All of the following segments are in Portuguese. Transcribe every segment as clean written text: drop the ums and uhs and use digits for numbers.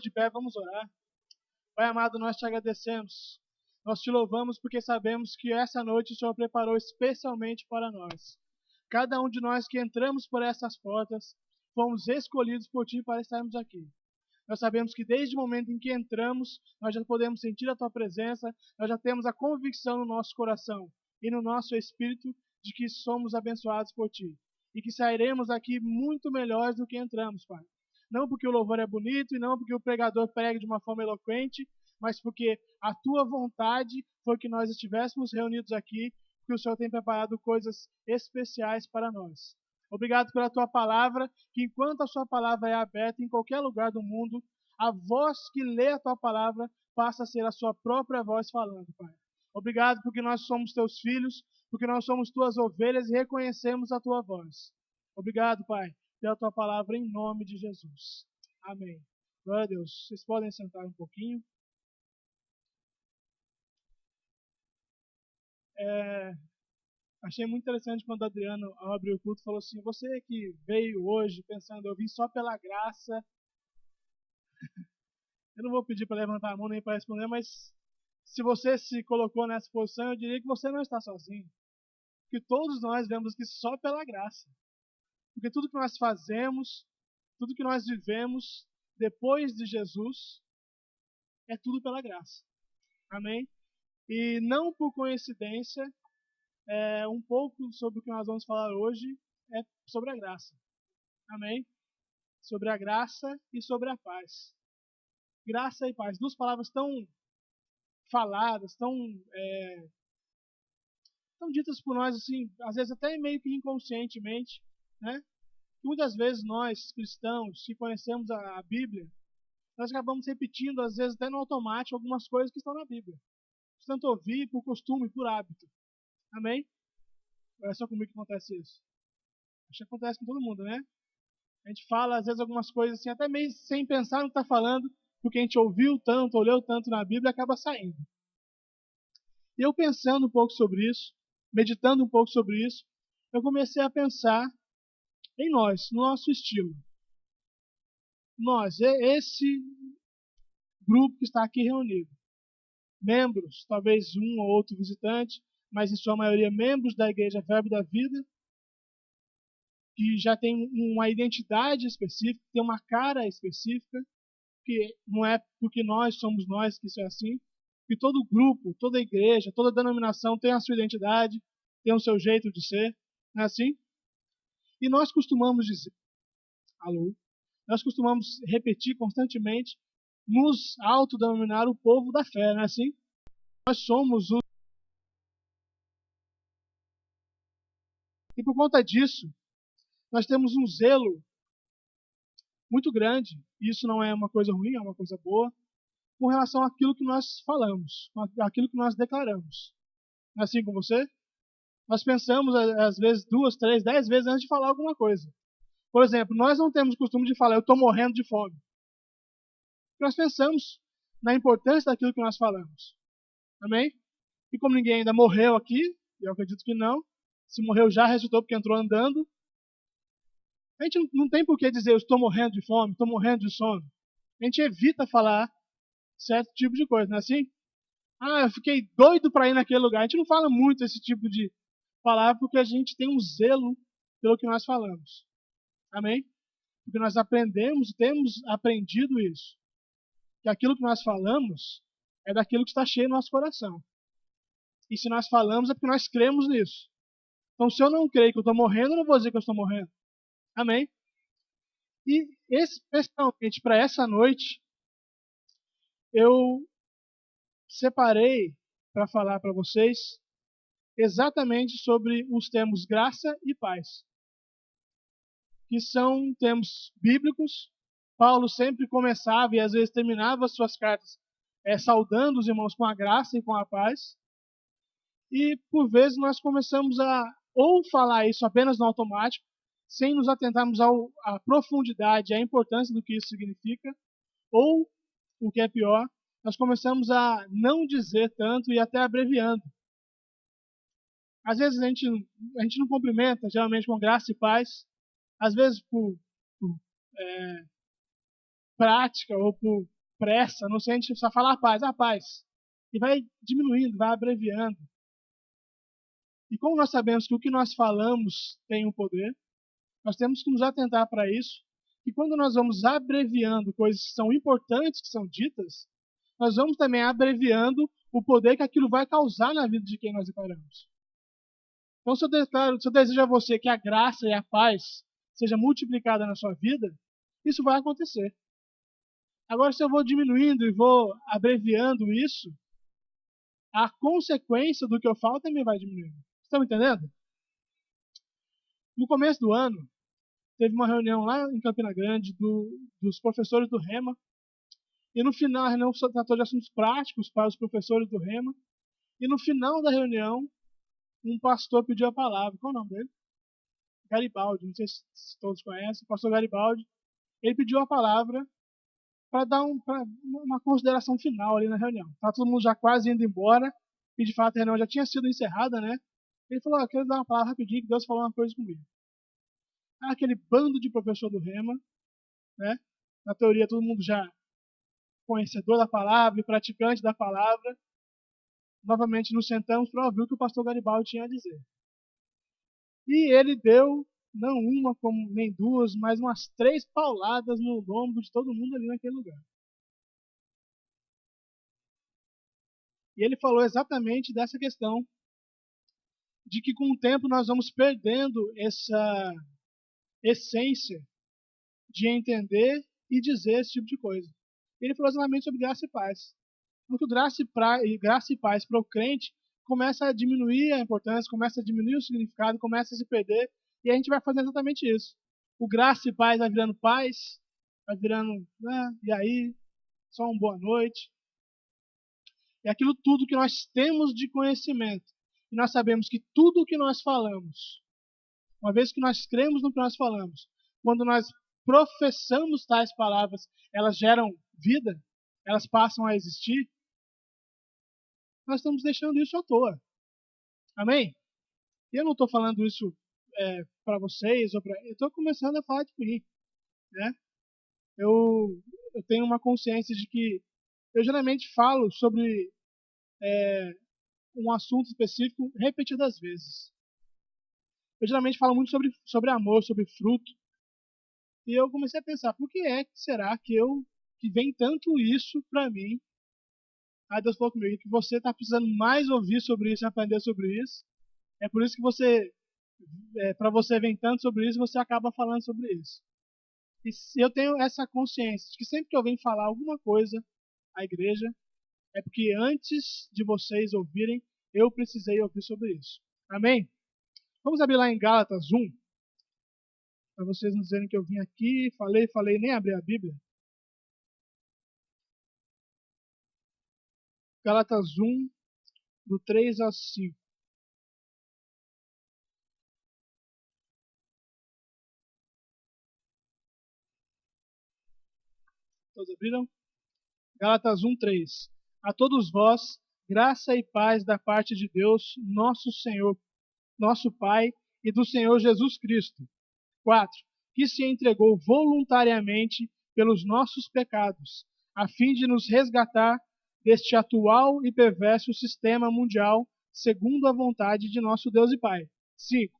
de pé, vamos orar. Pai amado, nós te agradecemos. Nós te louvamos porque sabemos que essa noite o Senhor preparou especialmente para nós. Cada um de nós que entramos por essas portas, fomos escolhidos por Ti para estarmos aqui. Nós sabemos que desde o momento em que entramos, nós já podemos sentir a Tua presença, nós já temos a convicção no nosso coração e no nosso espírito de que somos abençoados por Ti. E que sairemos aqui muito melhores do que entramos, Pai. Não porque o louvor é bonito e não porque o pregador pregue de uma forma eloquente, mas porque a Tua vontade foi que nós estivéssemos reunidos aqui, porque o Senhor tem preparado coisas especiais para nós. Obrigado pela Tua palavra, que enquanto a Sua palavra é aberta em qualquer lugar do mundo, a voz que lê a Tua palavra passa a ser a Sua própria voz falando, Pai. Obrigado porque nós somos Teus filhos, porque nós somos Tuas ovelhas e reconhecemos a Tua voz. Obrigado, Pai, pela Tua palavra em nome de Jesus. Amém. Glória a Deus. Vocês podem sentar um pouquinho. Achei muito interessante quando o Adriano, ao abrir o culto, falou assim: você que veio hoje pensando, eu vim só pela graça. Eu não vou pedir para levantar a mão nem para responder, mas se você se colocou nessa posição, eu diria que você não está sozinho. Porque todos nós vemos que só pela graça. Porque tudo que nós fazemos, tudo que nós vivemos depois de Jesus, é tudo pela graça. Amém? E não por coincidência, um pouco sobre o que nós vamos falar hoje é sobre a graça. Amém? Sobre a graça e sobre a paz. Graça e paz. Duas palavras tão faladas, tão ditas por nós, assim, às vezes até meio que inconscientemente, né? Muitas vezes nós, cristãos, que conhecemos a Bíblia, nós acabamos repetindo, às vezes até no automático, algumas coisas que estão na Bíblia. De tanto ouvir, por costume, por hábito. Amém? Ou é só comigo que acontece isso? Acho que acontece com todo mundo, né? A gente fala, às vezes, algumas coisas assim, até meio sem pensar no que está falando, porque a gente ouviu tanto, ou leu tanto na Bíblia, acaba saindo. E eu pensando um pouco sobre isso, meditando um pouco sobre isso, eu comecei a pensar em nós, no nosso estilo. Nós, esse grupo que está aqui reunido. Membros, talvez um ou outro visitante, mas em sua maioria membros da Igreja Verbo da Vida, que já tem uma identidade específica, tem uma cara específica, que não é porque nós somos nós que isso é assim, que todo grupo, toda igreja, toda denominação tem a sua identidade, tem o seu jeito de ser, não é assim? E nós costumamos dizer, nós costumamos repetir constantemente, nos autodenominar o povo da fé, não é assim? Nós somos o... E por conta disso, nós temos um zelo muito grande, e isso não é uma coisa ruim, é uma coisa boa, com relação àquilo que nós falamos, àquilo que nós declaramos. Não é assim com você? Nós pensamos, às vezes, 2, 3, 10 vezes antes de falar alguma coisa. Por exemplo, nós não temos o costume de falar, eu estou morrendo de fome. Nós pensamos na importância daquilo que nós falamos. Amém? E como ninguém ainda morreu aqui, eu acredito que não, se morreu já ressuscitou porque entrou andando, a gente não tem por que dizer eu estou morrendo de fome, estou morrendo de sono. A gente evita falar certo tipo de coisa, não é assim? Ah, eu fiquei doido para ir naquele lugar. A gente não fala muito esse tipo de palavra porque a gente tem um zelo pelo que nós falamos. Amém? Porque nós aprendemos, temos aprendido isso. Que aquilo que nós falamos é daquilo que está cheio no nosso coração. E se nós falamos é porque nós cremos nisso. Então, se eu não creio que eu estou morrendo, eu não vou dizer que eu estou morrendo. Amém? E especialmente para essa noite, eu separei para falar para vocês exatamente sobre os termos graça e paz, que são termos bíblicos. Paulo sempre começava e às vezes terminava as suas cartas saudando os irmãos com a graça e com a paz. E por vezes nós começamos a ou falar isso apenas no automático, sem nos atentarmos à profundidade, à importância do que isso significa, ou, o que é pior, nós começamos a não dizer tanto e até abreviando. Às vezes a gente não cumprimenta, geralmente com graça e paz, às vezes prática ou por pressa, não sei, a gente só fala a paz. E vai diminuindo, vai abreviando. E como nós sabemos que o que nós falamos tem um poder, nós temos que nos atentar para isso. E quando nós vamos abreviando coisas que são importantes, que são ditas, nós vamos também abreviando o poder que aquilo vai causar na vida de quem nós declaramos. Então, se eu desejo a você que a graça e a paz seja multiplicada na sua vida, isso vai acontecer. Agora, se eu vou diminuindo e vou abreviando isso, a consequência do que eu falo também vai diminuindo. Estão entendendo? No começo do ano, teve uma reunião lá em Campina Grande dos professores do Rema. E no final, a reunião tratou de assuntos práticos para os professores do Rema. E no final da reunião, um pastor pediu a palavra. Qual é o nome dele? Garibaldi. Não sei se todos conhecem. O pastor Garibaldi. Ele pediu a palavra para dar uma consideração final ali na reunião. Estava todo mundo já quase indo embora. E de fato a reunião já tinha sido encerrada, né? Ele falou: eu quero dar uma palavra rapidinho que Deus falou uma coisa comigo. Aquele bando de professor do Rema, né? Na teoria todo mundo já conhecedor da palavra e praticante da palavra. Novamente nos sentamos para ouvir o que o pastor Garibaldi tinha a dizer. E ele deu, não uma, como nem duas, mas umas 3 pauladas no lombo de todo mundo ali naquele lugar. E ele falou exatamente dessa questão, de que com o tempo nós vamos perdendo essa essência de entender e dizer esse tipo de coisa. Ele falou exatamente sobre graça e paz. Porque graça e paz para o crente começa a diminuir a importância, começa a diminuir o significado, começa a se perder, e a gente vai fazendo exatamente isso. O graça e paz vai virando paz, vai virando, e aí, só uma boa noite. É aquilo tudo que nós temos de conhecimento. E nós sabemos que tudo o que nós falamos, uma vez que nós cremos no que nós falamos, quando nós professamos tais palavras, elas geram vida, elas passam a existir, nós estamos deixando isso à toa. Amém? Eu não estou falando isso para vocês, eu estou começando a falar de mim. Né? Eu tenho uma consciência de que eu geralmente falo sobre um assunto específico repetidas vezes. Eu geralmente falo muito sobre amor, sobre fruto. E eu comecei a pensar, por que será que vem tanto isso para mim? Aí Deus falou comigo que você está precisando mais ouvir sobre isso e aprender sobre isso. É por isso que para você vem tanto sobre isso, você acaba falando sobre isso. E eu tenho essa consciência de que sempre que eu venho falar alguma coisa à igreja, é porque antes de vocês ouvirem, eu precisei ouvir sobre isso. Amém? Vamos abrir lá em Gálatas 1, para vocês não dizerem que eu vim aqui, falei, nem abri a Bíblia. Gálatas 1, do 3 ao 5. Todos abriram? Gálatas 1, 3. A todos vós, graça e paz da parte de Deus, nosso Senhor, nosso Pai e do Senhor Jesus Cristo. 4. Que se entregou voluntariamente pelos nossos pecados, a fim de nos resgatar deste atual e perverso sistema mundial, segundo a vontade de nosso Deus e Pai. 5.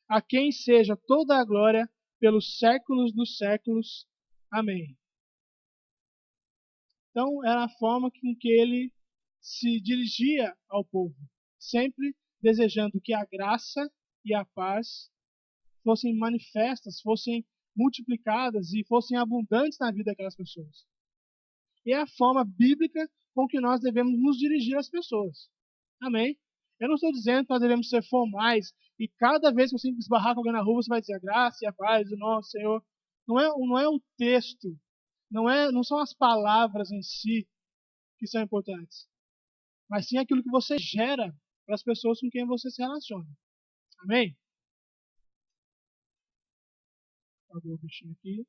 A quem seja toda a glória pelos séculos dos séculos. Amém. Então, era a forma com que ele se dirigia ao povo, sempre desejando que a graça e a paz fossem manifestas, fossem multiplicadas e fossem abundantes na vida daquelas pessoas. E é a forma bíblica com que nós devemos nos dirigir às pessoas. Amém? Eu não estou dizendo que nós devemos ser formais e cada vez que você esbarrar com alguém na rua, você vai dizer a graça e a paz do nosso Senhor. Não é o texto, não são as palavras em si que são importantes, mas sim aquilo que você gera para as pessoas com quem você se relaciona. Amém? Apagou o bichinho aqui.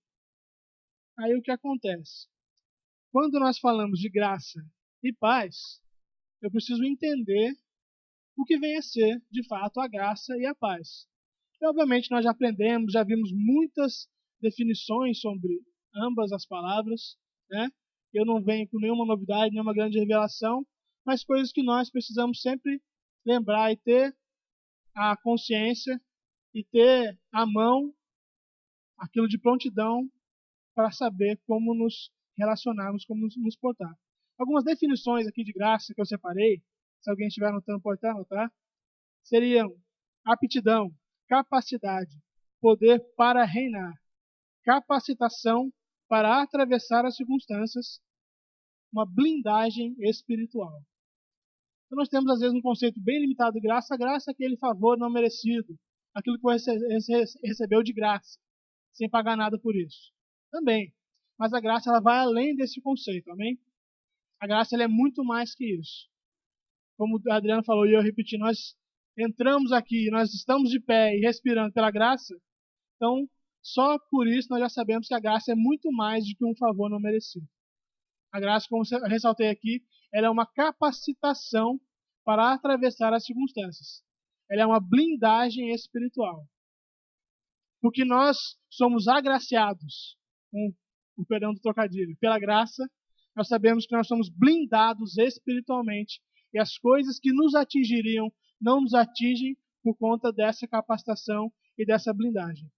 Aí o que acontece? Quando nós falamos de graça e paz, eu preciso entender o que vem a ser, de fato, a graça e a paz. E, obviamente, nós já aprendemos, já vimos muitas definições ambas as palavras, né? Eu não venho com nenhuma novidade, nenhuma grande revelação, mas coisas que nós precisamos sempre lembrar e ter a consciência e ter à mão aquilo de prontidão para saber como nos relacionarmos, como nos portar. Algumas definições aqui de graça que eu separei, se alguém estiver anotando, pode até anotar, seriam aptidão, capacidade, poder para reinar, capacitação para atravessar as circunstâncias, uma blindagem espiritual. Então nós temos, às vezes, um conceito bem limitado de graça. A graça é aquele favor não merecido, aquilo que você recebeu de graça, sem pagar nada por isso. Também. Mas a graça ela vai além desse conceito, amém? A graça ela é muito mais que isso. Como o Adriano falou e eu repeti, nós entramos aqui, nós estamos de pé e respirando pela graça, então só por isso nós já sabemos que a graça é muito mais do que um favor não merecido. A graça, como eu ressaltei aqui, ela é uma capacitação para atravessar as circunstâncias. Ela é uma blindagem espiritual. Porque nós somos agraciados, com o perdão do trocadilho, pela graça, nós sabemos que nós somos blindados espiritualmente e as coisas que nos atingiriam não nos atingem por conta dessa capacitação e dessa blindagem.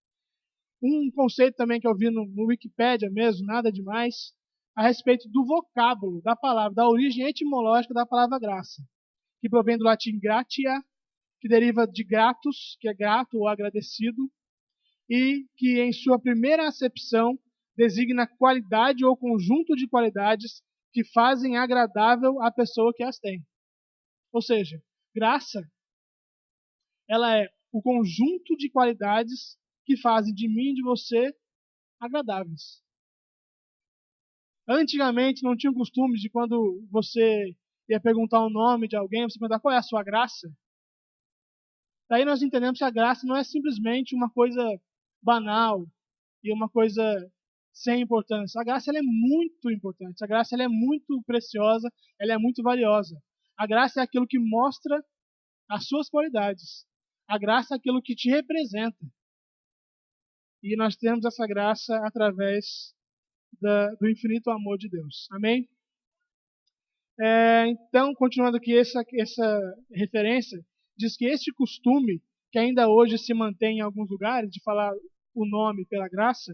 Um conceito também que eu vi no Wikipédia mesmo, nada demais, a respeito do vocábulo da palavra, da origem etimológica da palavra graça, que provém do latim gratia, que deriva de gratus, que é grato ou agradecido, e que em sua primeira acepção designa qualidade ou conjunto de qualidades que fazem agradável a pessoa que as tem. Ou seja, graça, ela é o conjunto de qualidades que fazem de mim e de você agradáveis. Antigamente não tinha o costume de quando você ia perguntar o nome de alguém, você perguntar qual é a sua graça. Daí nós entendemos que a graça não é simplesmente uma coisa banal e uma coisa sem importância. A graça ela é muito importante, a graça ela é muito preciosa, ela é muito valiosa. A graça é aquilo que mostra as suas qualidades. A graça é aquilo que te representa. E nós temos essa graça através do infinito amor de Deus. Amém? Então, continuando aqui, essa referência diz que este costume, que ainda hoje se mantém em alguns lugares, de falar o nome pela graça,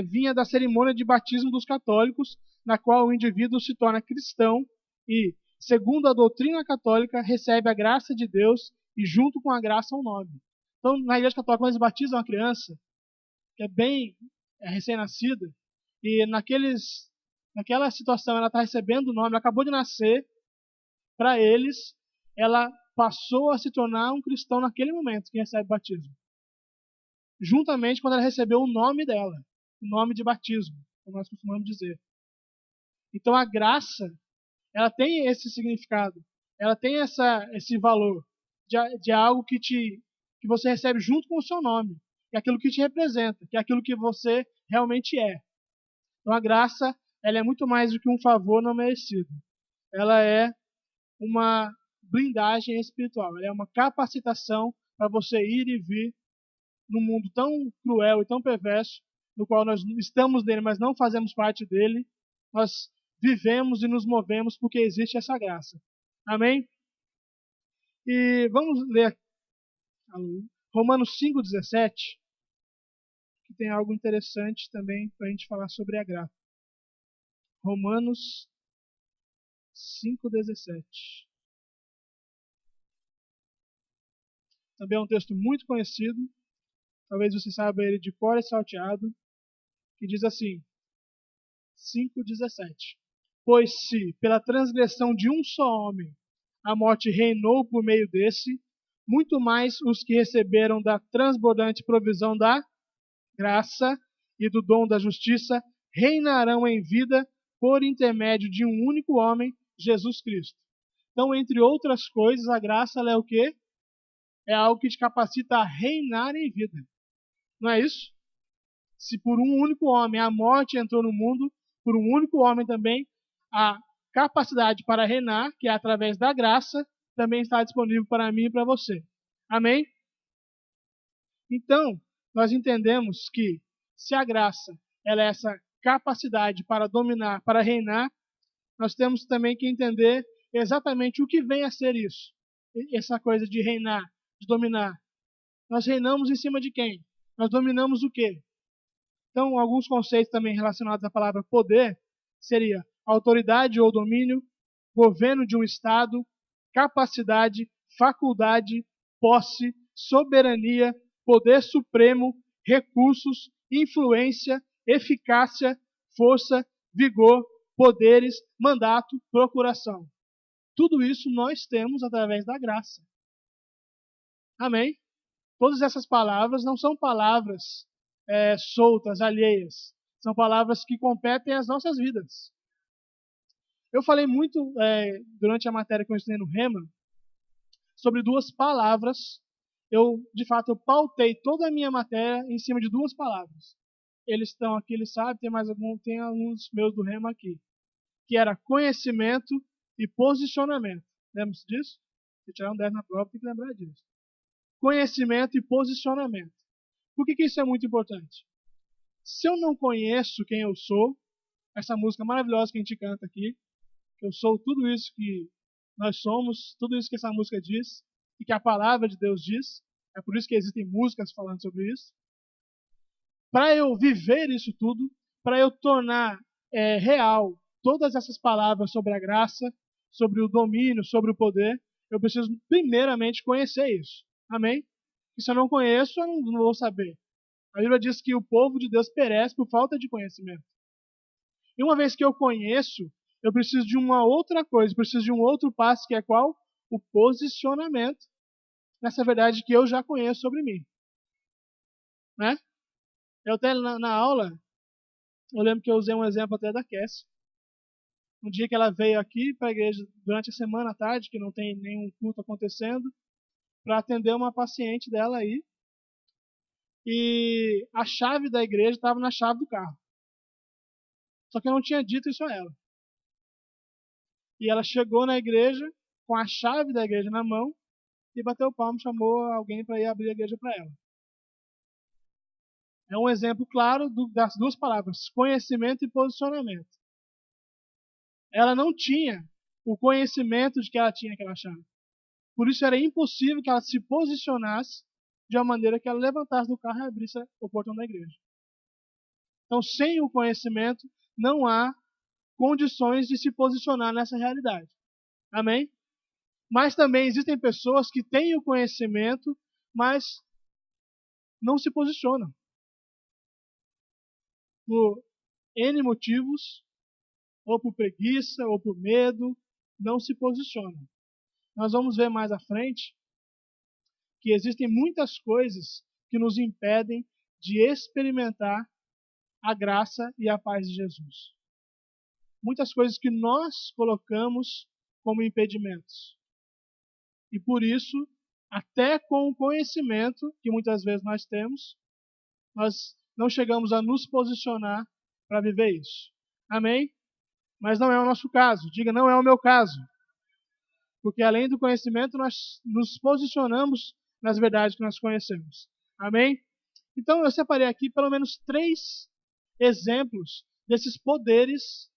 vinha da cerimônia de batismo dos católicos, na qual o indivíduo se torna cristão e, segundo a doutrina católica, recebe a graça de Deus e, junto com a graça, um nome. Então, na Igreja Católica, quando eles batizam uma criança, que é bem recém-nascida, e naquela situação ela está recebendo o nome, ela acabou de nascer, para eles, ela passou a se tornar um cristão naquele momento que recebe batismo. Juntamente quando ela recebeu o nome dela, o nome de batismo, como nós costumamos dizer. Então a graça, ela tem esse significado, ela tem esse valor de algo que você recebe junto com o seu nome, que é aquilo que te representa, que é aquilo que você realmente é. Então a graça, ela é muito mais do que um favor não merecido. Ela é uma blindagem espiritual, ela é uma capacitação para você ir e vir num mundo tão cruel e tão perverso, no qual nós estamos nele, mas não fazemos parte dele. Nós vivemos e nos movemos porque existe essa graça. Amém? E vamos ler Romanos 5,17, que tem algo interessante também para a gente falar sobre a graça. Romanos 5,17. Também é um texto muito conhecido, talvez você saiba ele de cor e salteado, que diz assim, 5,17. Pois se, pela transgressão de um só homem, a morte reinou por meio desse, muito mais os que receberam da transbordante provisão da graça e do dom da justiça reinarão em vida por intermédio de um único homem, Jesus Cristo. Então, entre outras coisas, a graça ela é o quê? É algo que te capacita a reinar em vida. Não é isso? Se por um único homem a morte entrou no mundo, por um único homem também a capacidade para reinar, que é através da graça, também está disponível para mim e para você. Amém? Então, nós entendemos que se a graça ela é essa capacidade para dominar, para reinar, nós temos também que entender exatamente o que vem a ser isso. Essa coisa de reinar, de dominar. Nós reinamos em cima de quem? Nós dominamos o quê? Então, alguns conceitos também relacionados à palavra poder seria autoridade ou domínio, governo de um estado, capacidade, faculdade, posse, soberania, poder supremo, recursos, influência, eficácia, força, vigor, poderes, mandato, procuração. Tudo isso nós temos através da graça. Amém? Todas essas palavras não são palavras soltas, alheias. São palavras que competem às nossas vidas. Eu falei muito durante a matéria que eu ensinei no Rema sobre duas palavras. De fato, eu pautei toda a minha matéria em cima de duas palavras. Eles estão aqui, eles sabem, tem alguns meus do Rema aqui. Que era conhecimento e posicionamento. Lembra-se disso? Se tirar um 10 na prova, tem que lembrar disso. Conhecimento e posicionamento. Por que isso é muito importante? Se eu não conheço quem eu sou, essa música maravilhosa que a gente canta aqui, que eu sou tudo isso que nós somos, tudo isso que essa música diz, e que a palavra de Deus diz, é por isso que existem músicas falando sobre isso. Para eu viver isso tudo, para eu tornar real todas essas palavras sobre a graça, sobre o domínio, sobre o poder, eu preciso primeiramente conhecer isso. Amém? E se eu não conheço, eu não vou saber. A Bíblia diz que o povo de Deus perece por falta de conhecimento. E uma vez que eu conheço, eu preciso de uma outra coisa, preciso de um outro passo, que é qual? O posicionamento nessa verdade que eu já conheço sobre mim. Né? Eu até na aula, eu lembro que eu usei um exemplo até da Cassie. Um dia que ela veio aqui para a igreja durante a semana à tarde, que não tem nenhum culto acontecendo, para atender uma paciente dela aí. E a chave da igreja estava na chave do carro. Só que eu não tinha dito isso a ela. E ela chegou na igreja com a chave da igreja na mão e bateu o palmo, chamou alguém para ir abrir a igreja para ela. É um exemplo claro das duas palavras, conhecimento e posicionamento. Ela não tinha o conhecimento de que ela tinha aquela chave. Por isso era impossível que ela se posicionasse de uma maneira que ela levantasse do carro e abrisse o portão da igreja. Então, sem o conhecimento, não há condições de se posicionar nessa realidade. Amém? Mas também existem pessoas que têm o conhecimento, mas não se posicionam. Por N motivos, ou por preguiça, ou por medo, não se posicionam. Nós vamos ver mais à frente que existem muitas coisas que nos impedem de experimentar a graça e a paz de Jesus. Muitas coisas que nós colocamos como impedimentos. E por isso, até com o conhecimento que muitas vezes nós temos, nós não chegamos a nos posicionar para viver isso. Amém? Mas não é o nosso caso. Diga, não é o meu caso. Porque além do conhecimento, nós nos posicionamos nas verdades que nós conhecemos. Amém? Então eu separei aqui pelo menos 3 exemplos desses poderes,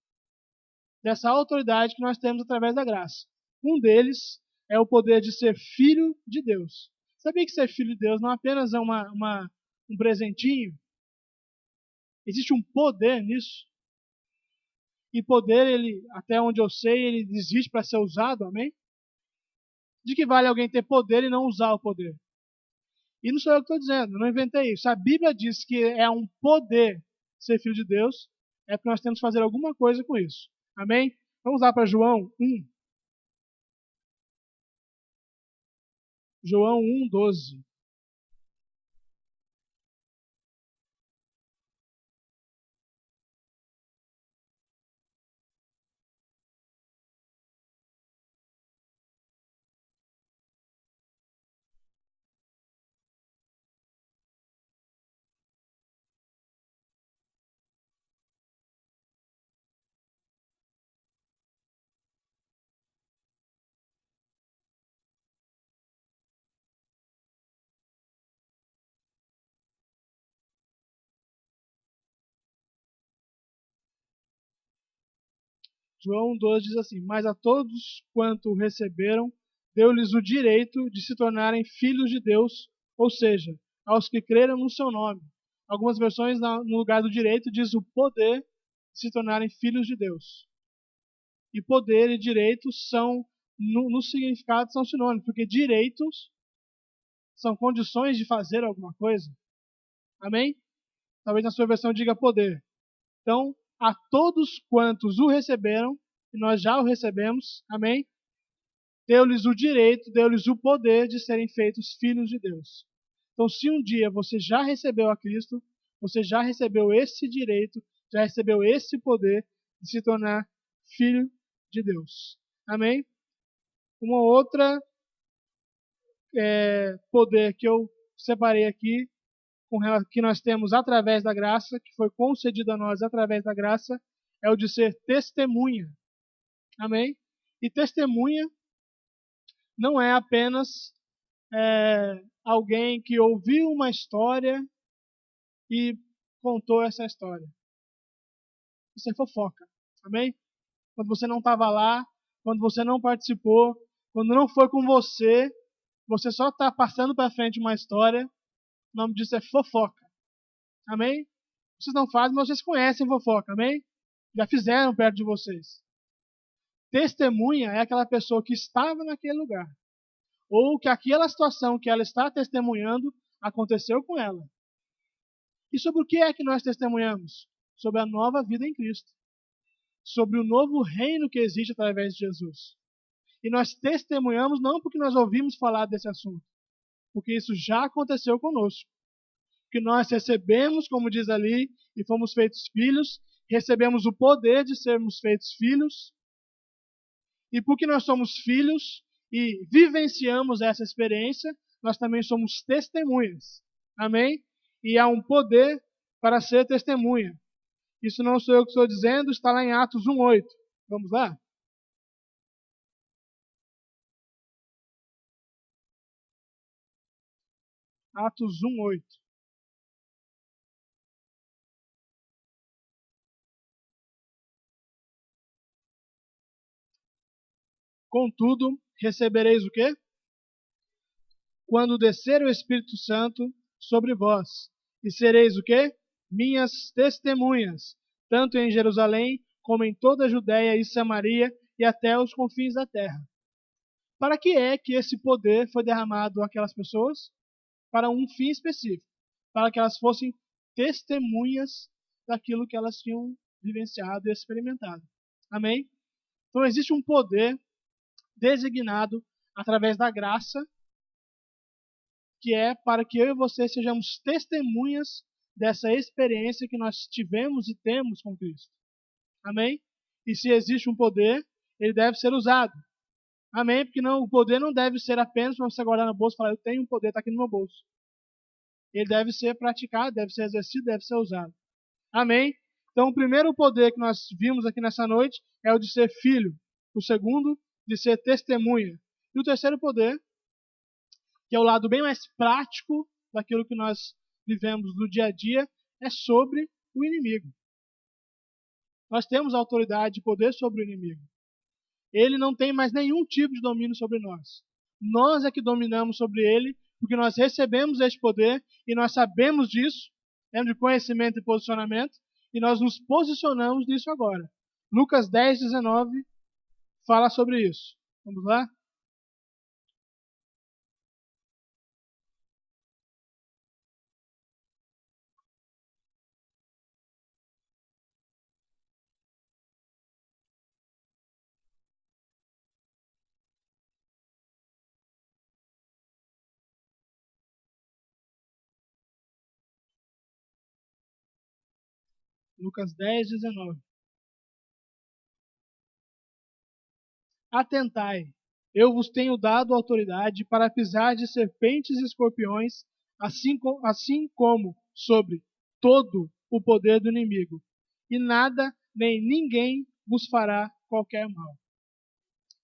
dessa autoridade que nós temos através da graça. Um deles é o poder de ser filho de Deus. Sabia que ser filho de Deus não apenas é um presentinho? Existe um poder nisso. E poder, ele, até onde eu sei, ele existe para ser usado, amém? De que vale alguém ter poder e não usar o poder? E não sou eu que estou dizendo, não inventei isso. A Bíblia diz que é um poder ser filho de Deus, é porque nós temos que fazer alguma coisa com isso. Amém? Vamos lá para João 1. João 1, 12. João 12 diz assim: mas a todos quanto o receberam, deu-lhes o direito de se tornarem filhos de Deus, ou seja, aos que creram no seu nome. Algumas versões, no lugar do direito, diz o poder de se tornarem filhos de Deus. E poder e direito são, no significado, são sinônimos, porque direitos são condições de fazer alguma coisa. Amém? Talvez na sua versão diga poder. Então, a todos quantos o receberam, e nós já o recebemos, amém? Deu-lhes o direito, deu-lhes o poder de serem feitos filhos de Deus. Então, se um dia você já recebeu a Cristo, você já recebeu esse direito, já recebeu esse poder de se tornar filho de Deus. Amém? Uma outra poder que eu separei aqui, que nós temos através da graça, que foi concedido a nós através da graça, é o de ser testemunha. Amém? E testemunha não é apenas alguém que ouviu uma história e contou essa história. Isso é fofoca. Amém? Quando você não estava lá, quando você não participou, quando não foi com você, você só está passando para frente uma história, o nome disso é fofoca. Amém? Vocês não fazem, mas vocês conhecem fofoca. Amém? Já fizeram perto de vocês. Testemunha é aquela pessoa que estava naquele lugar, ou que aquela situação que ela está testemunhando aconteceu com ela. E sobre o que é que nós testemunhamos? Sobre a nova vida em Cristo. Sobre o novo reino que existe através de Jesus. E nós testemunhamos não porque nós ouvimos falar desse assunto, porque isso já aconteceu conosco. Que nós recebemos, como diz ali, e fomos feitos filhos, recebemos o poder de sermos feitos filhos, e porque nós somos filhos e vivenciamos essa experiência, nós também somos testemunhas. Amém? E há um poder para ser testemunha. Isso não sou eu que estou dizendo, está lá em Atos 1:8. Vamos lá? Atos 1:8. Contudo, recebereis o quê? Quando descer o Espírito Santo sobre vós, e sereis o quê? Minhas testemunhas, tanto em Jerusalém, como em toda a Judéia e Samaria, e até os confins da terra. Para que é que esse poder foi derramado àquelas pessoas? Para um fim específico, para que elas fossem testemunhas daquilo que elas tinham vivenciado e experimentado. Amém? Então existe um poder designado através da graça, que é para que eu e você sejamos testemunhas dessa experiência que nós tivemos e temos com Cristo. Amém? E se existe um poder, ele deve ser usado. Amém? Porque não, o poder não deve ser apenas para você guardar no bolso e falar, eu tenho um poder, está aqui no meu bolso. Ele deve ser praticado, deve ser exercido, deve ser usado. Amém? Então, o primeiro poder que nós vimos aqui nessa noite é o de ser filho. O segundo, de ser testemunha. E o terceiro poder, que é o lado bem mais prático daquilo que nós vivemos no dia a dia, é sobre o inimigo. Nós temos autoridade e poder sobre o inimigo. Ele não tem mais nenhum tipo de domínio sobre nós. Nós é que dominamos sobre ele, porque nós recebemos este poder e nós sabemos disso, temos de conhecimento e posicionamento, e nós nos posicionamos nisso agora. Lucas 10:19 fala sobre isso. Vamos lá? Lucas 10:19. Atentai, eu vos tenho dado autoridade para pisar de serpentes e escorpiões, assim como sobre todo o poder do inimigo, e nada nem ninguém vos fará qualquer mal.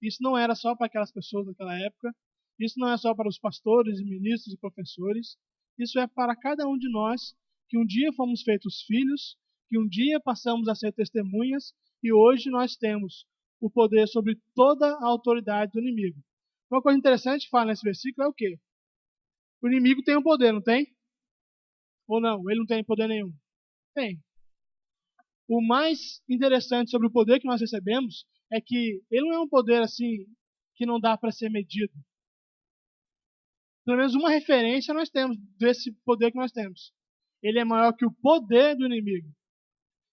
Isso não era só para aquelas pessoas daquela época, isso não é só para os pastores, ministros e professores, isso é para cada um de nós que um dia fomos feitos filhos, que um dia passamos a ser testemunhas, e hoje nós temos o poder sobre toda a autoridade do inimigo. Uma coisa interessante que fala nesse versículo é o quê? O inimigo tem um poder, não tem? Ou não? Ele não tem poder nenhum? Tem. O mais interessante sobre o poder que nós recebemos é que ele não é um poder assim que não dá para ser medido. Pelo menos uma referência nós temos desse poder que nós temos. Ele é maior que o poder do inimigo.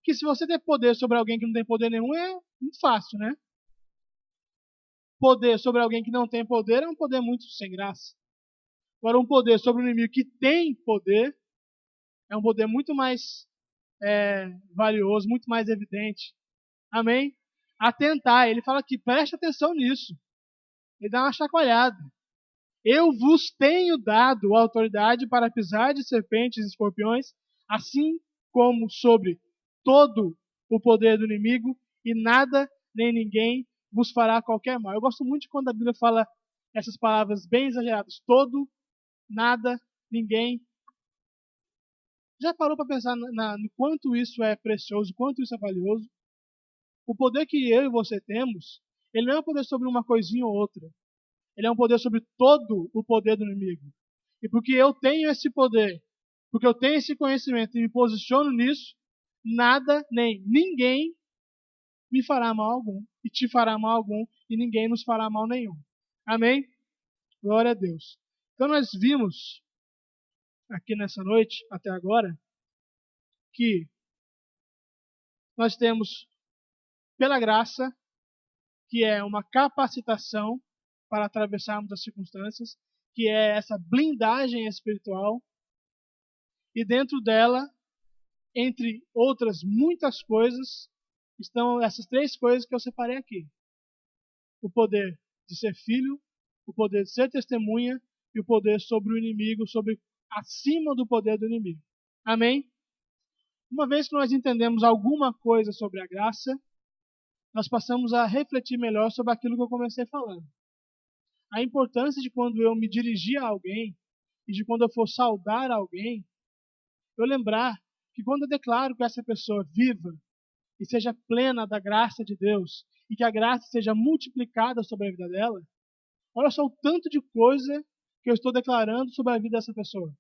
Que se você tem poder sobre alguém que não tem poder nenhum, é muito fácil, né? Poder sobre alguém que não tem poder é um poder muito sem graça. Agora, um poder sobre um inimigo que tem poder é um poder muito mais valioso, muito mais evidente. Amém? Atentar. Ele fala aqui, preste atenção nisso. Ele dá uma chacoalhada. Eu vos tenho dado autoridade para pisar de serpentes e escorpiões, assim como sobre todo o poder do inimigo, e nada nem ninguém vos fará qualquer mal. Eu gosto muito de quando a Bíblia fala essas palavras bem exageradas. Todo, nada, ninguém. Já parou para pensar no quanto isso é precioso, quanto isso é valioso? O poder que eu e você temos, ele não é um poder sobre uma coisinha ou outra. Ele é um poder sobre todo o poder do inimigo. E porque eu tenho esse poder, porque eu tenho esse conhecimento e me posiciono nisso, nada nem ninguém me fará mal algum, e te fará mal algum, e ninguém nos fará mal nenhum. Amém? Glória a Deus. Então nós vimos aqui nessa noite, até agora, que nós temos, pela graça, que é uma capacitação para atravessarmos as circunstâncias, que é essa blindagem espiritual, e dentro dela, entre outras muitas coisas, estão essas três coisas que eu separei aqui. O poder de ser filho, o poder de ser testemunha e o poder sobre o inimigo, sobre acima do poder do inimigo. Amém? Uma vez que nós entendemos alguma coisa sobre a graça, nós passamos a refletir melhor sobre aquilo que eu comecei falando. A importância de quando eu me dirigir a alguém e de quando eu for saudar alguém, eu lembrar que quando eu declaro que essa pessoa viva e seja plena da graça de Deus e que a graça seja multiplicada sobre a vida dela, olha só o tanto de coisa que eu estou declarando sobre a vida dessa pessoa.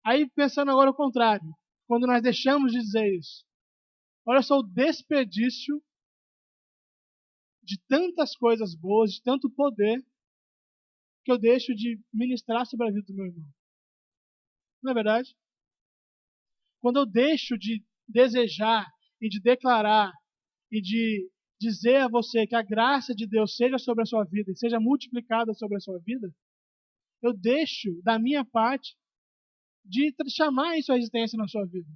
Aí, pensando agora o contrário, quando nós deixamos de dizer isso, olha só o desperdício de tantas coisas boas, de tanto poder, que eu deixo de ministrar sobre a vida do meu irmão. Não é verdade? Quando eu deixo de desejar e de declarar e de dizer a você que a graça de Deus seja sobre a sua vida e seja multiplicada sobre a sua vida, eu deixo da minha parte de chamar isso à existência na sua vida.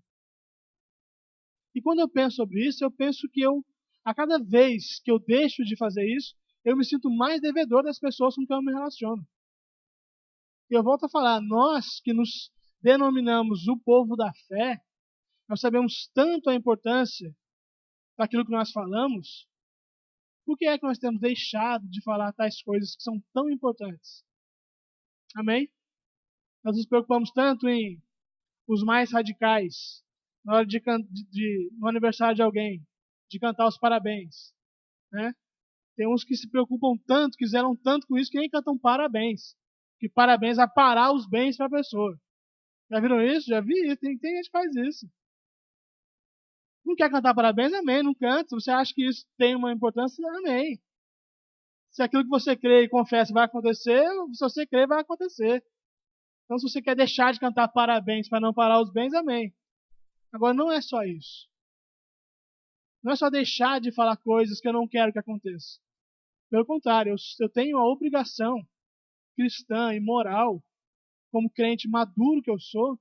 E quando eu penso sobre isso, eu penso que a cada vez que eu deixo de fazer isso, eu me sinto mais devedor das pessoas com quem eu me relaciono. E eu volto a falar, nós que nos denominamos o povo da fé, nós sabemos tanto a importância daquilo que nós falamos, por que é que nós temos deixado de falar tais coisas que são tão importantes? Amém? Nós nos preocupamos tanto em os mais radicais, na hora no aniversário de alguém, de cantar os parabéns. Né? Tem uns que se preocupam tanto, quiseram tanto com isso, que nem cantam parabéns. Que parabéns é parar os bens para a pessoa. Já viram isso? Já vi isso. Tem gente que faz isso. Não quer cantar parabéns? Amém. Não canta. Se você acha que isso tem uma importância? Amém. Se aquilo que você crê e confessa vai acontecer, se você crê, vai acontecer. Então, se você quer deixar de cantar parabéns para não parar os bens, amém. Agora, não é só isso. Não é só deixar de falar coisas que eu não quero que aconteça. Pelo contrário, eu tenho a obrigação cristã e moral, como crente maduro que eu sou,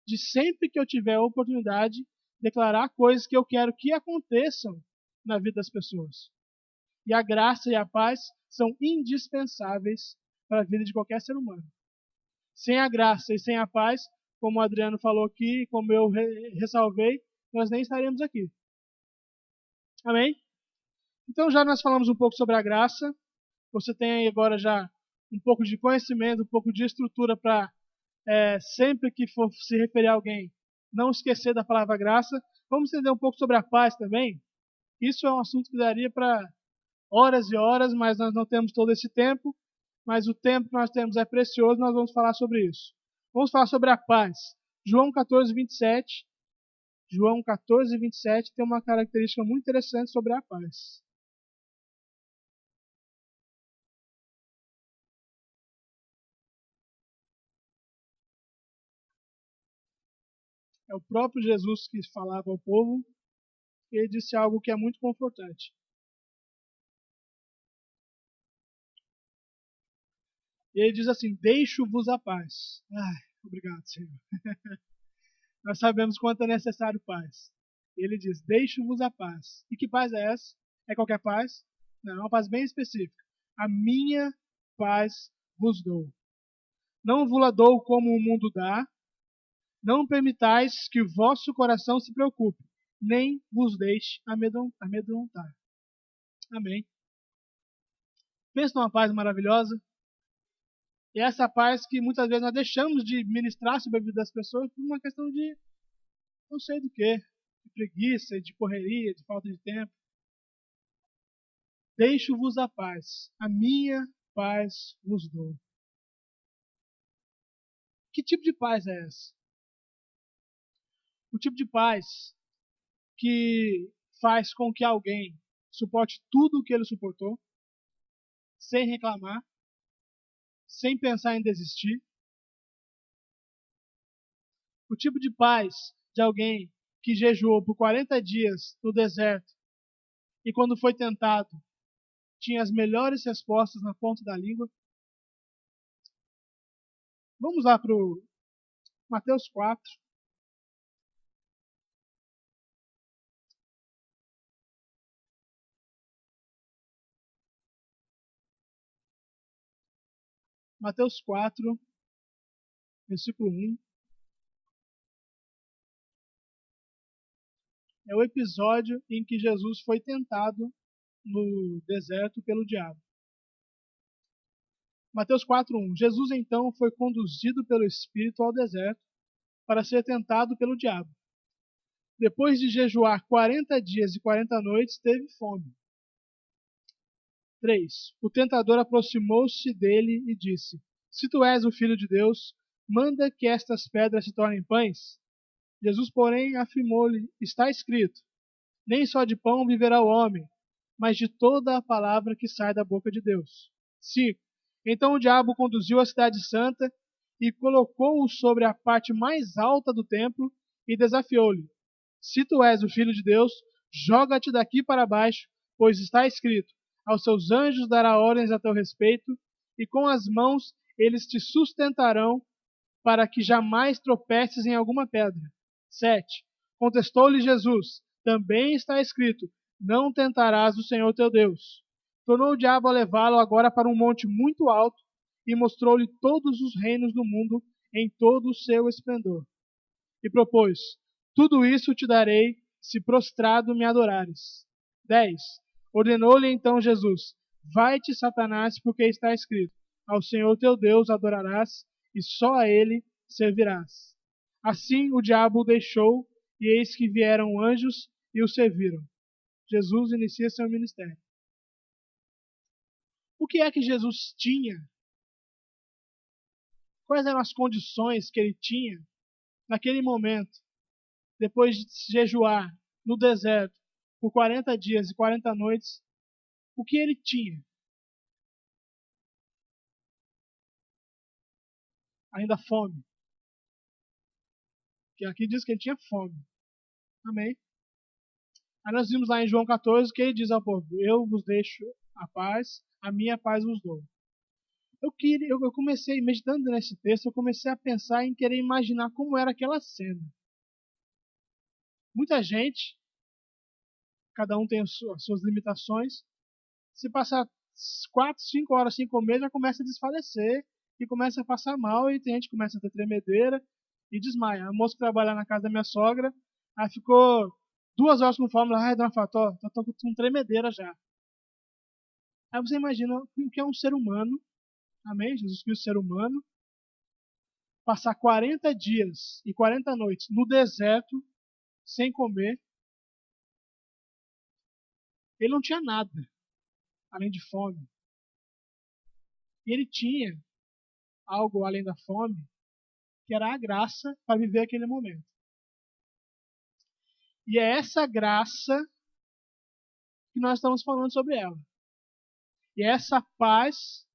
de sempre que eu tiver a oportunidade, declarar coisas que eu quero que aconteçam na vida das pessoas. E a graça e a paz são indispensáveis para a vida de qualquer ser humano. Sem a graça e sem a paz, como o Adriano falou aqui, como eu ressalvei, nós nem estaremos aqui. Amém? Então já nós falamos um pouco sobre a graça. Você tem aí agora já um pouco de conhecimento, um pouco de estrutura para sempre que for se referir a alguém, não esquecer da palavra graça. Vamos entender um pouco sobre a paz também. Isso é um assunto que daria para horas e horas, mas nós não temos todo esse tempo. Mas o tempo que nós temos é precioso, nós vamos falar sobre isso. Vamos falar sobre a paz. João 14, 27. João 14, 27 tem uma característica muito interessante sobre a paz. É o próprio Jesus que falava ao povo, e ele disse algo que é muito confortante. E ele diz assim: deixo-vos a paz. Ai, obrigado, Senhor. Nós sabemos quanto é necessário paz. E ele diz: deixo-vos a paz. E que paz é essa? É qualquer paz? Não, é uma paz bem específica. A minha paz vos dou. Não vos la dou como o mundo dá. Não permitais que o vosso coração se preocupe, nem vos deixe amedrontar. Amém. Pensa numa paz maravilhosa. E essa paz que muitas vezes nós deixamos de ministrar sobre a vida das pessoas por uma questão de não sei do que, de preguiça, de correria, de falta de tempo. Deixo-vos a paz, a minha paz vos dou. Que tipo de paz é essa? O tipo de paz que faz com que alguém suporte tudo o que ele suportou, sem reclamar, sem pensar em desistir. O tipo de paz de alguém que jejuou por 40 dias no deserto e quando foi tentado, tinha as melhores respostas na ponta da língua. Vamos lá para o Mateus 4. Mateus 4, versículo 1. É o episódio em que Jesus foi tentado no deserto pelo diabo. Mateus 4:1. Jesus então foi conduzido pelo Espírito ao deserto para ser tentado pelo diabo. Depois de jejuar 40 dias e 40 noites, teve fome. 3. O tentador aproximou-se dele e disse: Se tu és o Filho de Deus, manda que estas pedras se tornem pães. Jesus, porém, afirmou-lhe: Está escrito: Nem só de pão viverá o homem, mas de toda a palavra que sai da boca de Deus. 5. Então o diabo o conduziu à cidade santa e colocou-o sobre a parte mais alta do templo e desafiou-lhe: Se tu és o Filho de Deus, joga-te daqui para baixo, pois está escrito: Aos seus anjos dará ordens a teu respeito, e com as mãos eles te sustentarão, para que jamais tropeces em alguma pedra. 7. Contestou-lhe Jesus: Também está escrito: Não tentarás o Senhor teu Deus. Tornou o diabo a levá-lo agora para um monte muito alto e mostrou-lhe todos os reinos do mundo em todo o seu esplendor. E propôs: Tudo isso te darei, se prostrado me adorares. 10. Ordenou-lhe então Jesus: Vai-te, Satanás, porque está escrito: Ao Senhor teu Deus adorarás e só a ele servirás. Assim o diabo o deixou, e eis que vieram anjos e o serviram. Jesus inicia seu ministério. O que é que Jesus tinha? Quais eram as condições que ele tinha naquele momento, depois de jejuar no deserto por 40 dias e 40 noites? O que ele tinha? Ainda fome. Que aqui diz que ele tinha fome. Amém? Aí nós vimos lá em João 14 que ele diz ao povo: Eu vos deixo a paz, a minha paz vos dou. Eu comecei, meditando nesse texto, eu comecei a pensar em querer imaginar como era aquela cena. Muita gente, cada um tem as suas limitações, se passar 4, 5 horas sem comer, já começa a desfalecer e começa a passar mal, e tem gente que começa a ter tremedeira e desmaia. A moça que trabalha na casa da minha sogra, aí ficou 2 horas com fome, ai, dona Fató, tô com tremedeira já. Aí você imagina o que é um ser humano, amém? Jesus Cristo, ser humano, passar 40 dias e 40 noites no deserto, sem comer, Ele não tinha nada, além de fome. E ele tinha algo além da fome, que era a graça para viver aquele momento. E é essa graça que nós estamos falando sobre ela. E é essa paz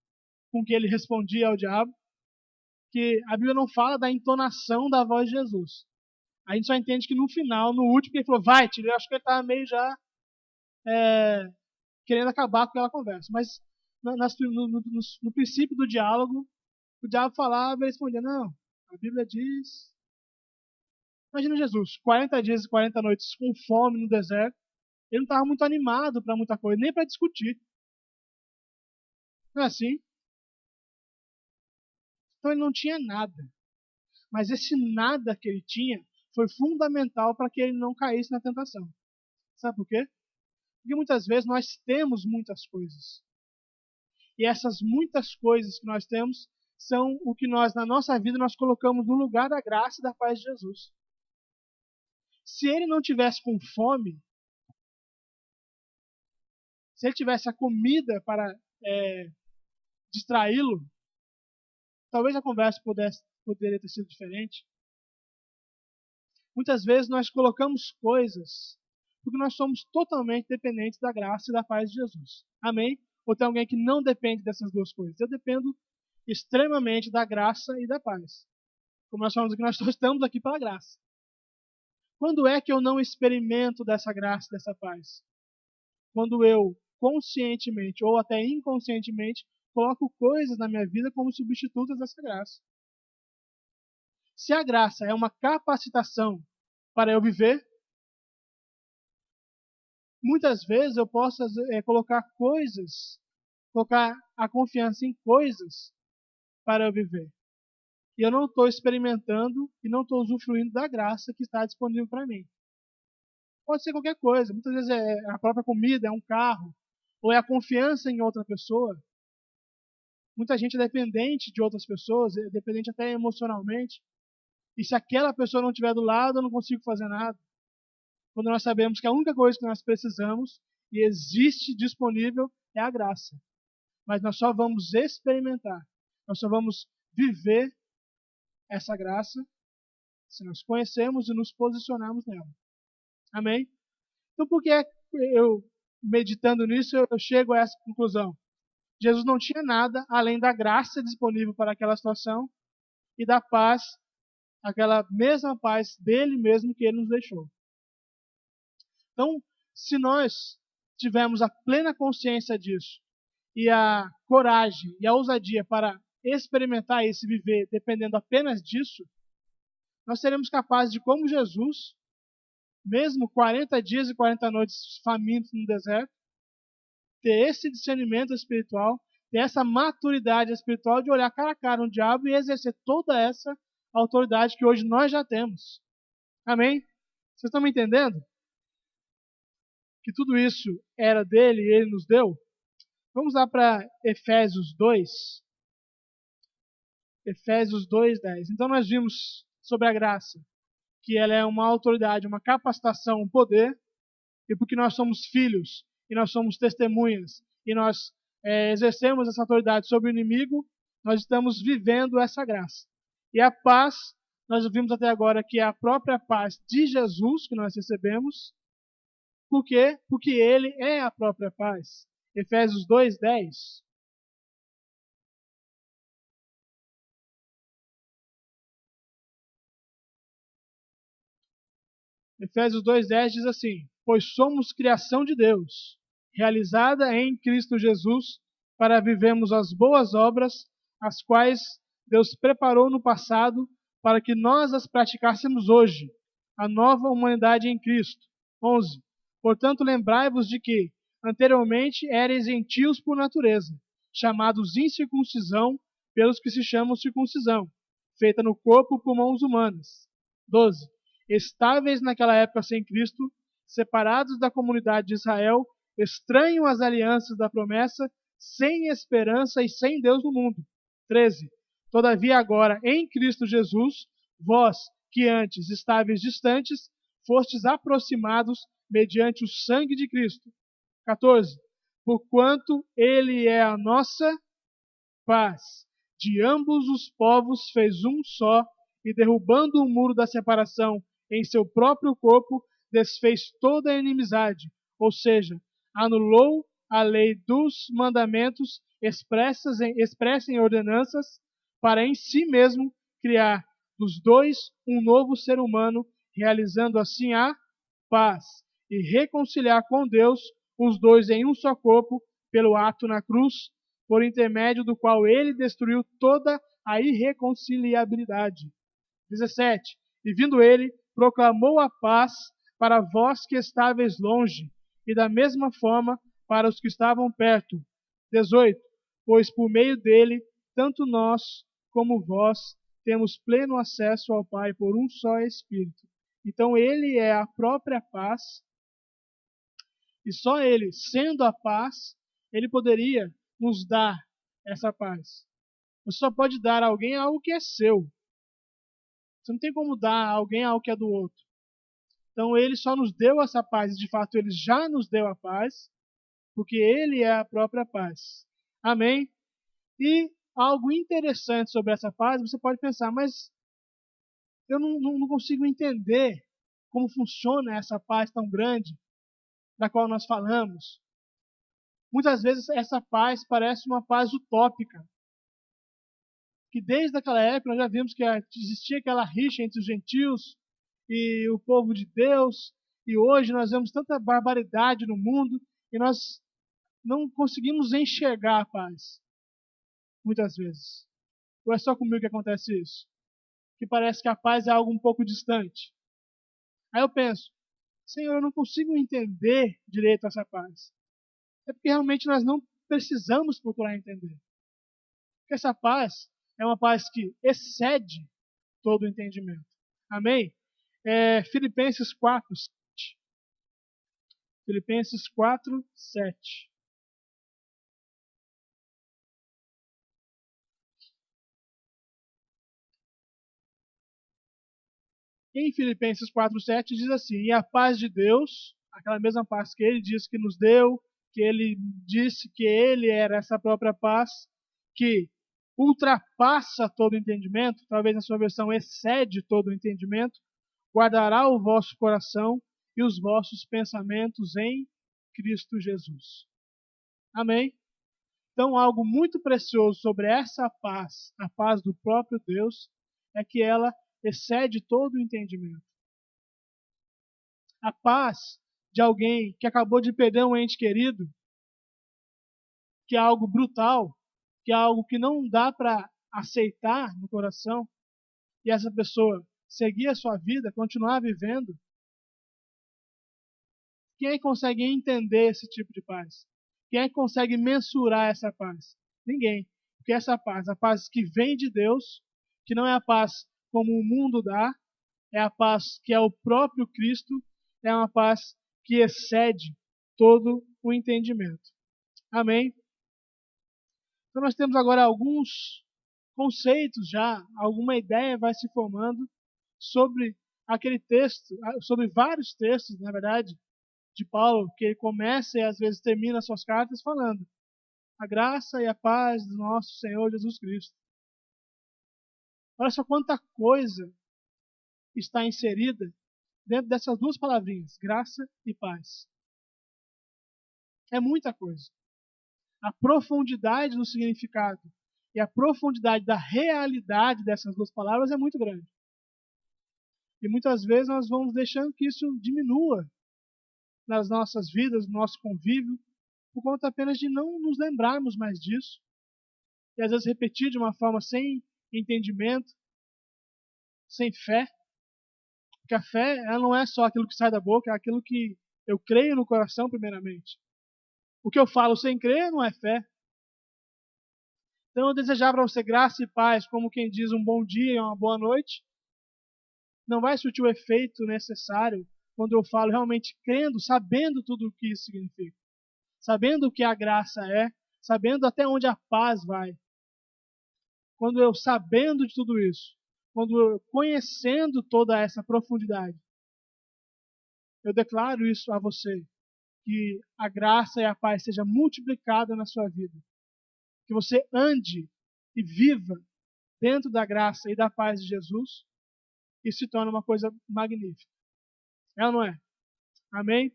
com que ele respondia ao diabo, que a Bíblia não fala da entonação da voz de Jesus. A gente só entende que no final, no último, que ele falou, vai, tira. Eu acho que ele estava meio já querendo acabar com aquela conversa. Mas no princípio do diálogo, o diabo falava e ele respondia, não, a Bíblia diz... Imagina Jesus, 40 dias e 40 noites com fome no deserto. Ele não estava muito animado para muita coisa, nem para discutir. Não é assim? Então ele não tinha nada. Mas esse nada que ele tinha foi fundamental para que ele não caísse na tentação. Sabe por quê? Porque muitas vezes nós temos muitas coisas. E essas muitas coisas que nós temos são o que nós, na nossa vida, nós colocamos no lugar da graça e da paz de Jesus. Se ele não tivesse com fome, se ele tivesse a comida para distraí-lo, talvez a conversa poderia ter sido diferente. Muitas vezes nós colocamos coisas porque nós somos totalmente dependentes da graça e da paz de Jesus. Amém? Ou tem alguém que não depende dessas duas coisas? Eu dependo extremamente da graça e da paz. Como nós falamos aqui, nós estamos aqui pela graça. Quando é que eu não experimento dessa graça e dessa paz? Quando eu, conscientemente ou até inconscientemente, coloco coisas na minha vida como substitutas dessa graça. Se a graça é uma capacitação para eu viver, muitas vezes eu posso colocar a confiança em coisas para eu viver. E eu não estou experimentando e não estou usufruindo da graça que está disponível para mim. Pode ser qualquer coisa. Muitas vezes é a própria comida, é um carro, ou é a confiança em outra pessoa. Muita gente é dependente de outras pessoas, é dependente até emocionalmente. E se aquela pessoa não estiver do lado, eu não consigo fazer nada. Quando nós sabemos que a única coisa que nós precisamos e existe disponível é a graça. Mas nós só vamos experimentar, nós só vamos viver essa graça se nós conhecermos e nos posicionarmos nela. Amém? Então, por que eu, meditando nisso, eu chego a essa conclusão? Jesus não tinha nada além da graça disponível para aquela situação e da paz, aquela mesma paz dele mesmo que ele nos deixou. Então, se nós tivermos a plena consciência disso e a coragem e a ousadia para experimentar isso e viver dependendo apenas disso, nós seremos capazes de, como Jesus, mesmo 40 dias e 40 noites famintos no deserto, ter esse discernimento espiritual, ter essa maturidade espiritual de olhar cara a cara no diabo e exercer toda essa autoridade que hoje nós já temos. Amém? Vocês estão me entendendo? Que tudo isso era dele e ele nos deu? Vamos lá para Efésios 2. Efésios 2:10. Então nós vimos sobre a graça, que ela é uma autoridade, uma capacitação, um poder, e porque nós somos filhos, e nós somos testemunhas, e nós exercemos essa autoridade sobre o inimigo, nós estamos vivendo essa graça. E a paz, nós vimos até agora que é a própria paz de Jesus que nós recebemos. Por quê? Porque ele é a própria paz. Efésios 2:10. Efésios 2:10 diz assim: pois somos criação de Deus, realizada em Cristo Jesus, para vivermos as boas obras, as quais Deus preparou no passado, para que nós as praticássemos hoje, a nova humanidade em Cristo. 11. Portanto, lembrai-vos de que, anteriormente, erais gentios por natureza, chamados incircuncisão pelos que se chamam circuncisão, feita no corpo por mãos humanas. 12. Estáveis naquela época sem Cristo, separados da comunidade de Israel, estranhos às alianças da promessa, sem esperança e sem Deus no mundo. 13. Todavia agora, em Cristo Jesus, vós, que antes estáveis distantes, fostes aproximados mediante o sangue de Cristo. 14. Porquanto ele é a nossa paz. De ambos os povos fez um só, e derrubando o muro da separação em seu próprio corpo, desfez toda a inimizade, ou seja, anulou a lei dos mandamentos expressa em ordenanças, para em si mesmo criar dos dois um novo ser humano, realizando assim a paz, e reconciliar com Deus os dois em um só corpo, pelo ato na cruz, por intermédio do qual ele destruiu toda a irreconciliabilidade. 17. E vindo ele, proclamou a paz para vós que estáveis longe, e da mesma forma para os que estavam perto. 18. Pois por meio dele, tanto nós como vós temos pleno acesso ao Pai por um só Espírito. Então ele é a própria paz, e só ele, sendo a paz, ele poderia nos dar essa paz. Você só pode dar a alguém algo que é seu. Você não tem como dar a alguém algo que é do outro. Então ele só nos deu essa paz, e de fato ele já nos deu a paz, porque ele é a própria paz. Amém? E algo interessante sobre essa paz, você pode pensar, mas eu não consigo entender como funciona essa paz tão grande da qual nós falamos. Muitas vezes essa paz parece uma paz utópica, que desde aquela época nós já vimos que existia aquela rixa entre os gentios e o povo de Deus, e hoje nós vemos tanta barbaridade no mundo e nós não conseguimos enxergar a paz, muitas vezes. Ou é só comigo que acontece isso? Que parece que a paz é algo um pouco distante. Aí eu penso, Senhor, eu não consigo entender direito essa paz. É porque realmente nós não precisamos procurar entender. Porque essa paz é uma paz que excede todo o entendimento. Amém? Filipenses 4, 7. Filipenses 4, 7. Em Filipenses 4, 7 diz assim: e a paz de Deus, aquela mesma paz que ele disse que nos deu, que ele disse que ele era essa própria paz, que ultrapassa todo o entendimento, talvez na sua versão excede todo o entendimento, guardará o vosso coração e os vossos pensamentos em Cristo Jesus. Amém? Então, algo muito precioso sobre essa paz, a paz do próprio Deus, é que ela excede todo o entendimento. A paz de alguém que acabou de perder um ente querido, que é algo brutal, que é algo que não dá para aceitar no coração, e essa pessoa seguir a sua vida, continuar vivendo. Quem é que consegue entender esse tipo de paz? Quem é que consegue mensurar essa paz? Ninguém. Porque essa paz, a paz que vem de Deus, que não é a paz como o mundo dá, é a paz que é o próprio Cristo, é uma paz que excede todo o entendimento. Amém? Então nós temos agora alguns conceitos já, alguma ideia vai se formando sobre aquele texto, sobre vários textos, na verdade, de Paulo, que ele começa e às vezes termina suas cartas falando a graça e a paz do nosso Senhor Jesus Cristo. Olha só quanta coisa está inserida dentro dessas duas palavrinhas, graça e paz. É muita coisa. A profundidade do significado e a profundidade da realidade dessas duas palavras é muito grande. E muitas vezes nós vamos deixando que isso diminua nas nossas vidas, no nosso convívio, por conta apenas de não nos lembrarmos mais disso. E às vezes repetir de uma forma sem entendimento, sem fé. Porque a fé, ela não é só aquilo que sai da boca, é aquilo que eu creio no coração primeiramente. O que eu falo sem crer não é fé. Então eu desejar para você graça e paz, como quem diz um bom dia e uma boa noite, não vai surtir o efeito necessário quando eu falo realmente crendo, sabendo tudo o que isso significa. Sabendo o que a graça é, sabendo até onde a paz vai. Quando eu sabendo de tudo isso, quando eu conhecendo toda essa profundidade, eu declaro isso a você. que a graça e a paz seja multiplicada na sua vida. Que você ande e viva dentro da graça e da paz de Jesus, e se torna uma coisa magnífica. É ou não é? Amém?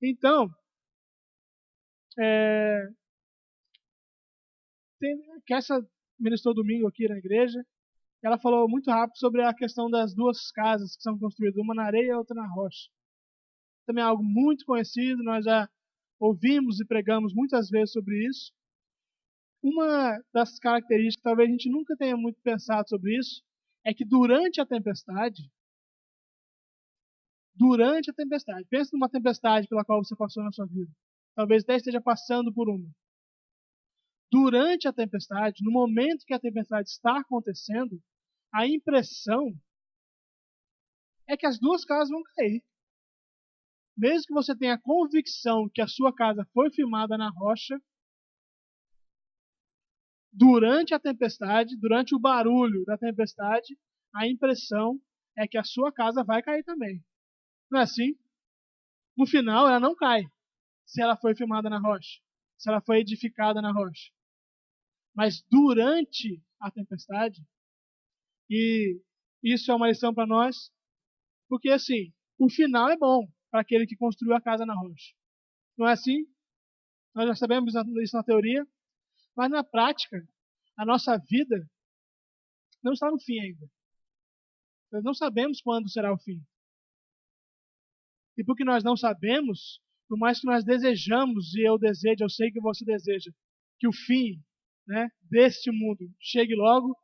Então, que essa ministrou domingo aqui na igreja, ela falou muito rápido sobre a questão das duas casas que são construídas, uma na areia e outra na rocha. Também é algo muito conhecido, nós já ouvimos e pregamos muitas vezes sobre isso. Uma das características, talvez a gente nunca tenha muito pensado sobre isso, é que durante a tempestade, pense numa tempestade pela qual você passou na sua vida. Talvez até esteja passando por uma. Durante a tempestade, no momento que a tempestade está acontecendo, a impressão é que as duas casas vão cair. Mesmo que você tenha a convicção que a sua casa foi firmada na rocha, durante a tempestade, durante o barulho da tempestade, a impressão é que a sua casa vai cair também. Não é assim? No final, ela não cai se ela foi firmada na rocha, se ela foi edificada na rocha. Mas durante a tempestade, e isso é uma lição para nós, porque assim, o final é bom para aquele que construiu a casa na rocha. Não é assim? Nós já sabemos isso na teoria, mas na prática, a nossa vida não está no fim ainda. Nós não sabemos quando será o fim. E porque nós não sabemos, por mais que nós desejamos, e eu desejo, eu sei que você deseja, que o fim, né, deste mundo chegue logo,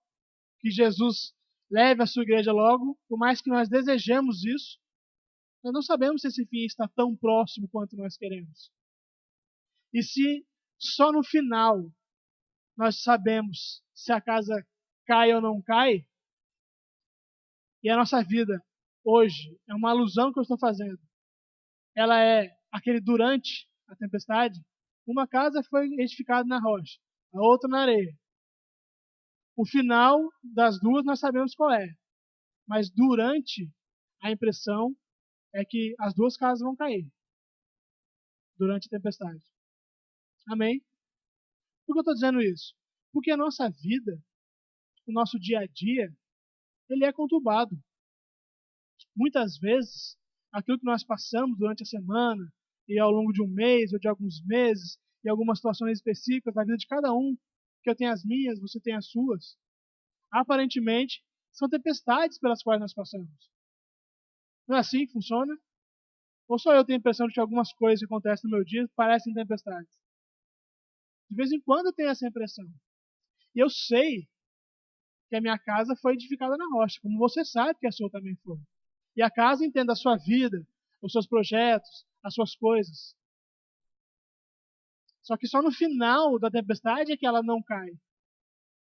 que Jesus leve a sua igreja logo, por mais que nós desejemos isso, nós não sabemos se esse fim está tão próximo quanto nós queremos. E se só no final nós sabemos se a casa cai ou não cai, e a nossa vida hoje é uma alusão que eu estou fazendo, ela é aquele durante a tempestade, uma casa foi edificada na rocha, a outra na areia. O final das duas nós sabemos qual é, mas durante a impressão é que as duas casas vão cair durante a tempestade. Amém? Por que eu estou dizendo isso? Porque a nossa vida, o nosso dia a dia, ele é conturbado. Muitas vezes, aquilo que nós passamos durante a semana, e ao longo de um mês ou de alguns meses, e algumas situações específicas da vida de cada um, que eu tenho as minhas, você tem as suas, aparentemente são tempestades pelas quais nós passamos. Não é assim que funciona? Ou só eu tenho a impressão de que algumas coisas que acontecem no meu dia parecem tempestades? De vez em quando eu tenho essa impressão. E eu sei que a minha casa foi edificada na rocha, como você sabe que a sua também foi. E a casa entenda a sua vida, os seus projetos, as suas coisas. Só que só no final da tempestade é que ela não cai.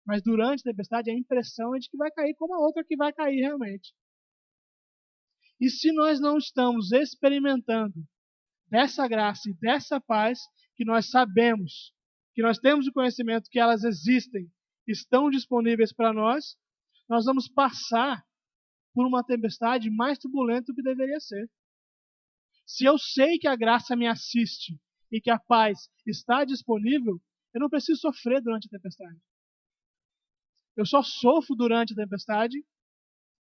Mas durante a tempestade a impressão é de que vai cair como a outra que vai cair realmente. E se nós não estamos experimentando dessa graça e dessa paz que nós sabemos, que nós temos o conhecimento que elas existem, estão disponíveis para nós, nós vamos passar por uma tempestade mais turbulenta do que deveria ser. Se eu sei que a graça me assiste e que a paz está disponível, eu não preciso sofrer durante a tempestade. Eu só sofro durante a tempestade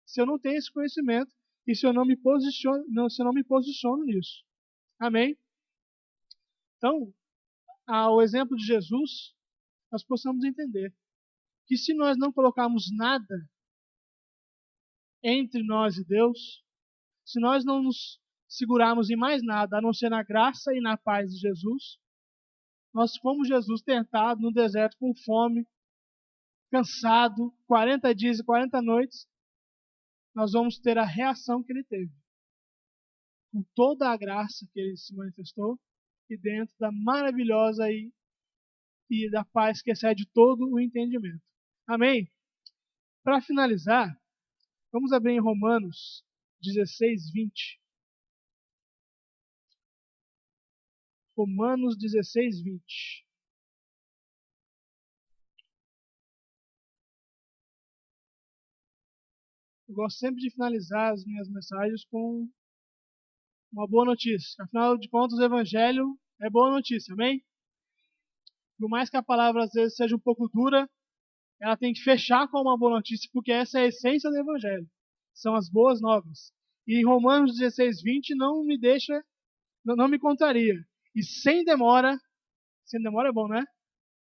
se eu não tenho esse conhecimento e se eu não me posiciono nisso. Amém? Então, ao exemplo de Jesus, nós possamos entender que se nós não colocarmos nada entre nós e Deus, se nós não nos segurarmos em mais nada, a não ser na graça e na paz de Jesus, nós fomos Jesus tentado no deserto com fome, cansado, 40 dias e 40 noites, nós vamos ter a reação que ele teve. Com toda a graça que ele se manifestou e dentro da maravilhosa e da paz que excede todo o entendimento. Amém? Para finalizar, vamos abrir em Romanos 16, 20. Romanos 16, 20. Eu gosto sempre de finalizar as minhas mensagens com Uma boa notícia. Afinal de contas, o Evangelho é boa notícia, amém? Por mais que a palavra às vezes seja um pouco dura, ela tem que fechar com uma boa notícia, porque essa é a essência do Evangelho. São as boas novas. E em Romanos 16:20 não me contraria. E sem demora é bom, né?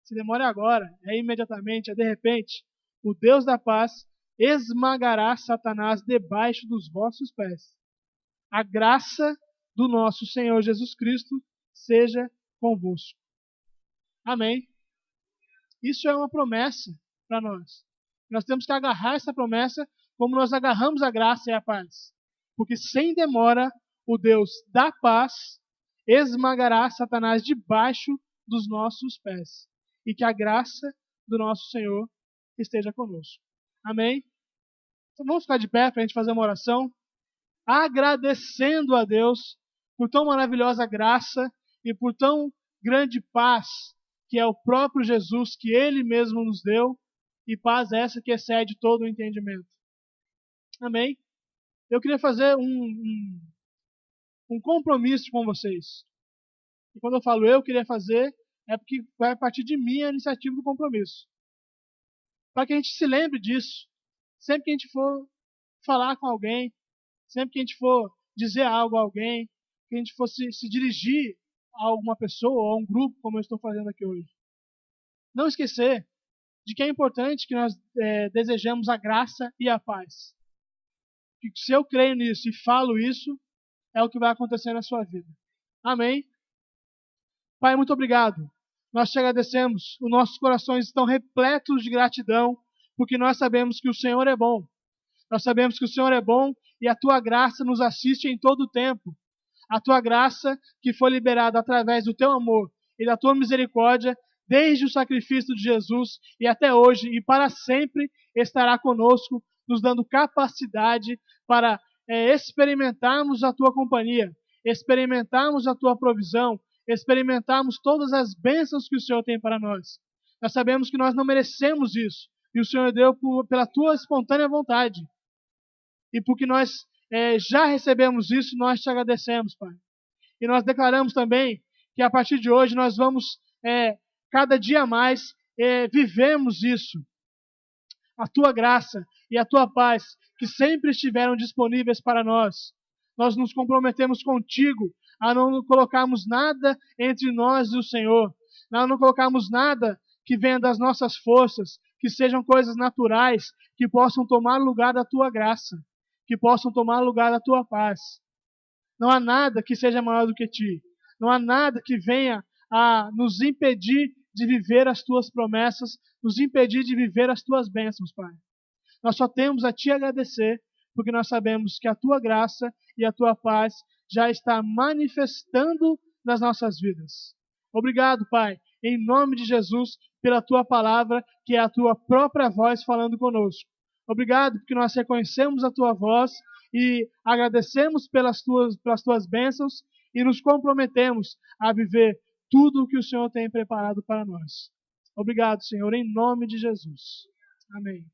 Se demora é agora, é imediatamente, é de repente, o Deus da paz esmagará Satanás debaixo dos vossos pés. A graça do nosso Senhor Jesus Cristo seja convosco. Amém. Isso é uma promessa para nós. Nós temos que agarrar essa promessa como nós agarramos a graça e a paz. Porque sem demora, o Deus da paz esmagará Satanás debaixo dos nossos pés. E que a graça do nosso Senhor esteja conosco. Amém? Então vamos ficar de pé para a gente fazer uma oração, agradecendo a Deus por tão maravilhosa graça e por tão grande paz que é o próprio Jesus que Ele mesmo nos deu, e paz essa que excede todo o entendimento. Amém? Eu queria fazer um compromisso com vocês. E quando eu falo eu queria fazer, é porque vai partir de mim a iniciativa do compromisso. Para que a gente se lembre disso, sempre que a gente for falar com alguém, sempre que a gente for dizer algo a alguém, que a gente for se dirigir a alguma pessoa ou a um grupo, como eu estou fazendo aqui hoje. Não esquecer de que é importante que nós desejamos a graça e a paz. Que se eu creio nisso e falo isso, é o que vai acontecer na sua vida. Amém? Pai, muito obrigado. Nós te agradecemos. Os nossos corações estão repletos de gratidão, porque nós sabemos que o Senhor é bom. Nós sabemos que o Senhor é bom e a tua graça nos assiste em todo o tempo. A tua graça que foi liberada através do teu amor e da tua misericórdia, desde o sacrifício de Jesus e até hoje e para sempre estará conosco, nos dando capacidade para experimentarmos a tua companhia, experimentarmos a tua provisão, experimentarmos todas as bênçãos que o Senhor tem para nós. Nós sabemos que nós não merecemos isso e o Senhor deu pela tua espontânea vontade. E porque nós já recebemos isso, nós te agradecemos, Pai. E nós declaramos também que a partir de hoje nós vamos, cada dia mais, vivemos isso. A tua graça e a tua paz, que sempre estiveram disponíveis para nós. Nós nos comprometemos contigo a não colocarmos nada entre nós e o Senhor. A não colocarmos nada que venha das nossas forças, que sejam coisas naturais, que possam tomar lugar da tua graça, que possam tomar lugar da tua paz. Não há nada que seja maior do que ti. Não há nada que venha a nos impedir de viver as tuas promessas, nos impedir de viver as tuas bênçãos, Pai. Nós só temos a te agradecer, porque nós sabemos que a tua graça e a tua paz já está manifestando nas nossas vidas. Obrigado, Pai, em nome de Jesus, pela tua palavra, que é a tua própria voz falando conosco. Obrigado porque nós reconhecemos a tua voz e agradecemos pelas tuas bênçãos e nos comprometemos a viver tudo o que o Senhor tem preparado para nós. Obrigado, Senhor, em nome de Jesus. Amém.